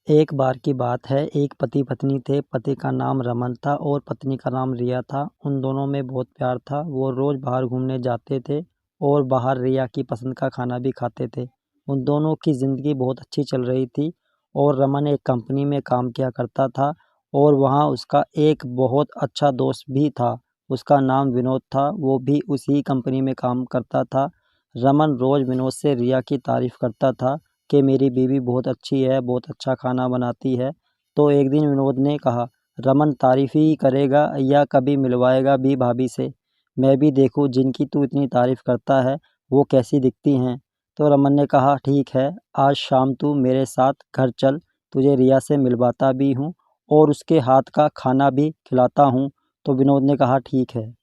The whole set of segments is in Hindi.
एक बार की बात है, एक पति पत्नी थे। पति का नाम रमन था और पत्नी का नाम रिया था। उन दोनों में बहुत प्यार था। वो रोज़ बाहर घूमने जाते थे और बाहर रिया की पसंद का खाना भी खाते थे। उन दोनों की ज़िंदगी बहुत अच्छी चल रही थी और रमन एक कंपनी में काम किया करता था और वहाँ उसका एक बहुत अच्छा दोस्त भी था। उसका नाम विनोद था, वो भी उसी कंपनी में काम करता था। रमन रोज़ विनोद से रिया की तारीफ़ करता था कि मेरी बीवी बहुत अच्छी है, बहुत अच्छा खाना बनाती है। तो एक दिन विनोद ने कहा, रमन तारीफ़ ही करेगा या कभी मिलवाएगा भी भाभी से? मैं भी देखूँ जिनकी तू इतनी तारीफ़ करता है, वो कैसी दिखती हैं। तो रमन ने कहा, ठीक है, आज शाम तू मेरे साथ घर चल, तुझे रिया से मिलवाता भी हूँ और उसके हाथ का खाना भी खिलाता हूँ। तो विनोद ने कहा, ठीक है।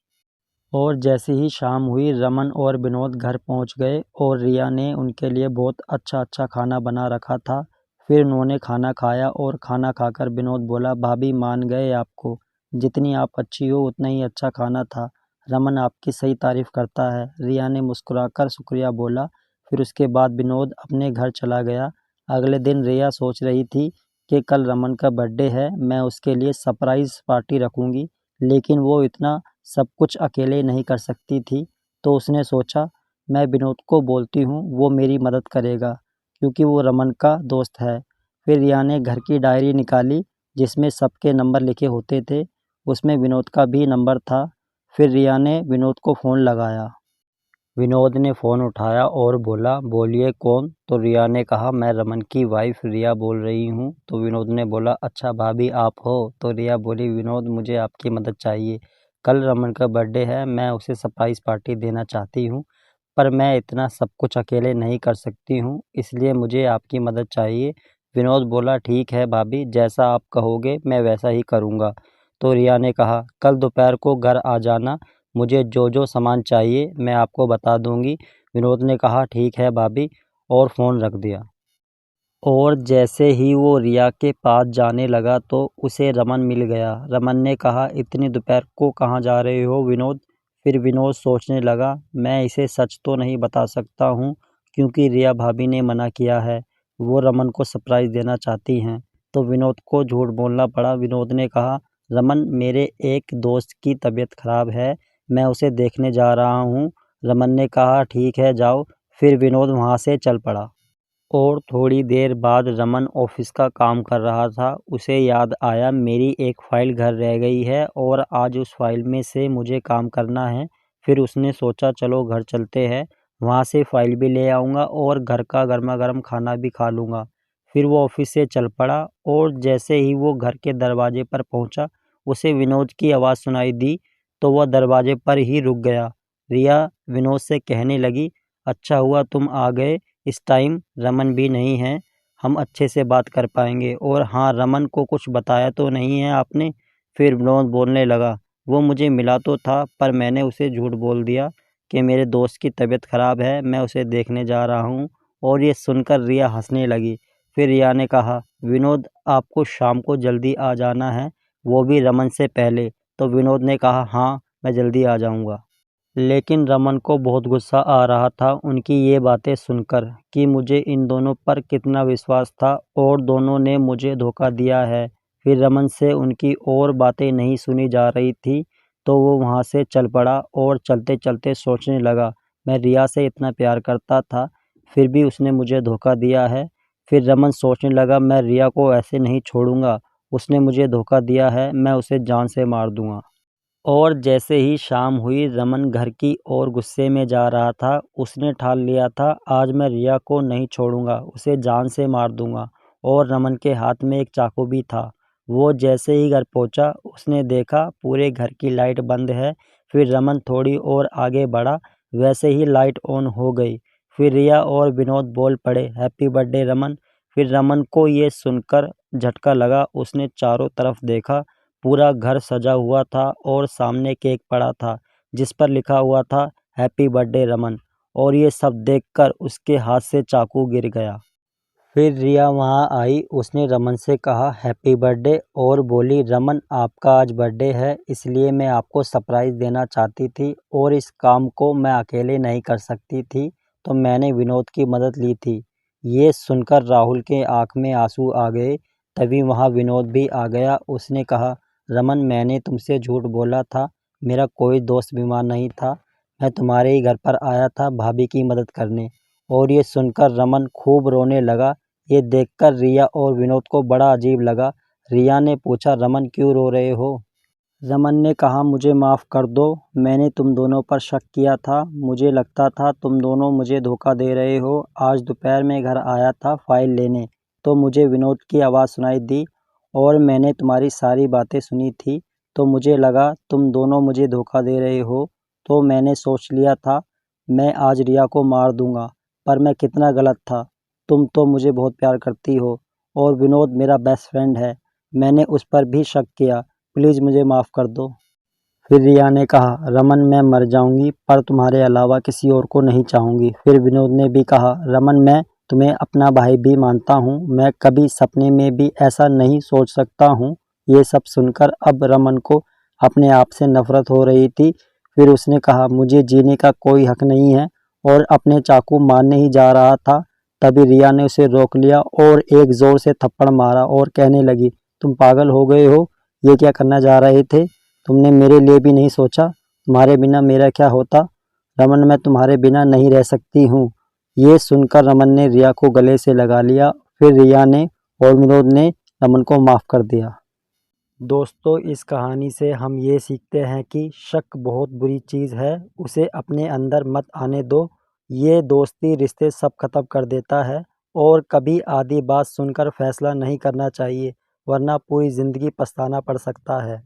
और जैसे ही शाम हुई, रमन और विनोद घर पहुंच गए और रिया ने उनके लिए बहुत अच्छा अच्छा खाना बना रखा था। फिर उन्होंने खाना खाया और खाना खाकर विनोद बोला, भाभी मान गए आपको, जितनी आप अच्छी हो उतना ही अच्छा खाना था। रमन आपकी सही तारीफ करता है। रिया ने मुस्कुराकर शुक्रिया बोला। फिर उसके बाद विनोद अपने घर चला गया। अगले दिन रिया सोच रही थी कि कल रमन का बर्थडे है, मैं उसके लिए सरप्राइज़ पार्टी रखूँगी, लेकिन वो इतना सब कुछ अकेले नहीं कर सकती थी। तो उसने सोचा, मैं विनोद को बोलती हूँ, वो मेरी मदद करेगा क्योंकि वो रमन का दोस्त है। फिर रिया ने घर की डायरी निकाली जिसमें सबके नंबर लिखे होते थे। उसमें विनोद का भी नंबर था। फिर रिया ने विनोद को फ़ोन लगाया। विनोद ने फ़ोन उठाया और बोला, बोलिए कौन? तो रिया ने कहा, मैं रमन की वाइफ़ रिया बोल रही हूँ। तो विनोद ने बोला, अच्छा भाभी आप हो? तो रिया बोली, विनोद मुझे आपकी मदद चाहिए। कल रमन का बर्थडे है, मैं उसे सरप्राइज़ पार्टी देना चाहती हूँ, पर मैं इतना सब कुछ अकेले नहीं कर सकती हूँ, इसलिए मुझे आपकी मदद चाहिए। विनोद बोला, ठीक है भाभी, जैसा आप कहोगे मैं वैसा ही करूँगा। तो रिया ने कहा, कल दोपहर को घर आ जाना, मुझे जो जो सामान चाहिए मैं आपको बता दूंगी। विनोद ने कहा, ठीक है भाभी, और फ़ोन रख दिया। और जैसे ही वो रिया के पास जाने लगा तो उसे रमन मिल गया। रमन ने कहा, इतनी दोपहर को कहाँ जा रहे हो विनोद? फिर विनोद सोचने लगा, मैं इसे सच तो नहीं बता सकता हूँ क्योंकि रिया भाभी ने मना किया है, वो रमन को सरप्राइज़ देना चाहती हैं। तो विनोद को झूठ बोलना पड़ा। विनोद ने कहा, रमन मेरे एक दोस्त की तबीयत ख़राब है, मैं उसे देखने जा रहा हूँ। रमन ने कहा, ठीक है जाओ। फिर विनोद वहाँ से चल पड़ा। और थोड़ी देर बाद रमन ऑफिस का काम कर रहा था। उसे याद आया, मेरी एक फ़ाइल घर रह गई है और आज उस फ़ाइल में से मुझे काम करना है। फिर उसने सोचा, चलो घर चलते हैं, वहाँ से फ़ाइल भी ले आऊँगा और घर का गर्मा-गर्म खाना भी खा लूँगा। फिर वो ऑफिस से चल पड़ा और जैसे ही वो घर के दरवाजे पर पहुँचा, उसे विनोद की आवाज़ सुनाई दी, तो वह दरवाजे पर ही रुक गया। रिया विनोद से कहने लगी, अच्छा हुआ तुम आ गए, इस टाइम रमन भी नहीं है, हम अच्छे से बात कर पाएंगे। और हाँ, रमन को कुछ बताया तो नहीं है आपने? फिर विनोद बोलने लगा, वो मुझे मिला तो था पर मैंने उसे झूठ बोल दिया कि मेरे दोस्त की तबीयत ख़राब है, मैं उसे देखने जा रहा हूँ। और ये सुनकर रिया हंसने लगी। फिर रिया ने कहा, विनोद आपको शाम को जल्दी आ जाना है, वो भी रमन से पहले। तो विनोद ने कहा, हाँ मैं जल्दी आ जाऊँगा। लेकिन रमन को बहुत गुस्सा आ रहा था उनकी ये बातें सुनकर कि मुझे इन दोनों पर कितना विश्वास था और दोनों ने मुझे धोखा दिया है। फिर रमन से उनकी और बातें नहीं सुनी जा रही थी, तो वो वहाँ से चल पड़ा और चलते चलते सोचने लगा, मैं रिया से इतना प्यार करता था, फिर भी उसने मुझे धोखा दिया है। फिर रमन सोचने लगा, मैं रिया को ऐसे नहीं छोड़ूंगा, उसने मुझे धोखा दिया है, मैं उसे जान से मार दूंगा। और जैसे ही शाम हुई, रमन घर की ओर गुस्से में जा रहा था। उसने ठान लिया था, आज मैं रिया को नहीं छोड़ूंगा, उसे जान से मार दूंगा। और रमन के हाथ में एक चाकू भी था। वो जैसे ही घर पहुंचा, उसने देखा पूरे घर की लाइट बंद है। फिर रमन थोड़ी और आगे बढ़ा, वैसे ही लाइट ऑन हो गई। फिर रिया और विनोद बोल पड़े, हैप्पी बर्थडे रमन। फिर रमन को ये सुनकर झटका लगा। उसने चारों तरफ देखा, पूरा घर सजा हुआ था और सामने केक पड़ा था जिस पर लिखा हुआ था, हैप्पी बर्थडे रमन। और ये सब देखकर उसके हाथ से चाकू गिर गया। फिर रिया वहाँ आई। उसने रमन से कहा, हैप्पी बर्थडे, और बोली, रमन आपका आज बर्थडे है, इसलिए मैं आपको सरप्राइज़ देना चाहती थी और इस काम को मैं अकेले नहीं कर सकती थी, तो मैंने विनोद की मदद ली थी। ये सुनकर राहुल के आँख में आंसू आ गए। तभी वहाँ विनोद भी आ गया। उसने कहा, रमन, मैंने तुमसे झूठ बोला था, मेरा कोई दोस्त बीमार नहीं था, मैं तुम्हारे ही घर पर आया था भाभी की मदद करने। और ये सुनकर रमन खूब रोने लगा। ये देखकर रिया और विनोद को बड़ा अजीब लगा। रिया ने पूछा, रमन क्यों रो रहे हो? रमन ने कहा, मुझे माफ़ कर दो, मैंने तुम दोनों पर शक किया था, मुझे लगता था तुम दोनों मुझे धोखा दे रहे हो। आज दोपहर में घर आया था फाइल लेने, तो मुझे विनोद की आवाज़ सुनाई दी और मैंने तुम्हारी सारी बातें सुनी थी, तो मुझे लगा तुम दोनों मुझे धोखा दे रहे हो, तो मैंने सोच लिया था मैं आज रिया को मार दूंगा। पर मैं कितना गलत था, तुम तो मुझे बहुत प्यार करती हो और विनोद मेरा बेस्ट फ्रेंड है, मैंने उस पर भी शक किया, प्लीज़ मुझे माफ़ कर दो। फिर रिया ने कहा, रमन, मैं मर जाऊंगी पर तुम्हारे अलावा किसी और को नहीं चाहूंगी। फिर विनोद ने भी कहा, रमन, मैं तुम्हें अपना भाई भी मानता हूँ, मैं कभी सपने में भी ऐसा नहीं सोच सकता हूँ। ये सब सुनकर अब रमन को अपने आप से नफरत हो रही थी। फिर उसने कहा, मुझे जीने का कोई हक नहीं है, और अपने चाकू मारने ही जा रहा था, तभी रिया ने उसे रोक लिया और एक ज़ोर से थप्पड़ मारा और कहने लगी, तुम पागल हो गए हो, ये क्या करना जा रहे थे? तुमने मेरे लिए भी नहीं सोचा, तुम्हारे बिना मेरा क्या होता? रमन, मैं तुम्हारे बिना नहीं रह सकती हूँ। ये सुनकर रमन ने रिया को गले से लगा लिया। फिर रिया ने और विनोद ने रमन को माफ़ कर दिया। दोस्तों, इस कहानी से हम ये सीखते हैं कि शक बहुत बुरी चीज़ है, उसे अपने अंदर मत आने दो। ये दोस्ती रिश्ते सब खत्म कर देता है, और कभी आधी बात सुनकर फैसला नहीं करना चाहिए, वरना पूरी ज़िंदगी पछताना पड़ सकता है।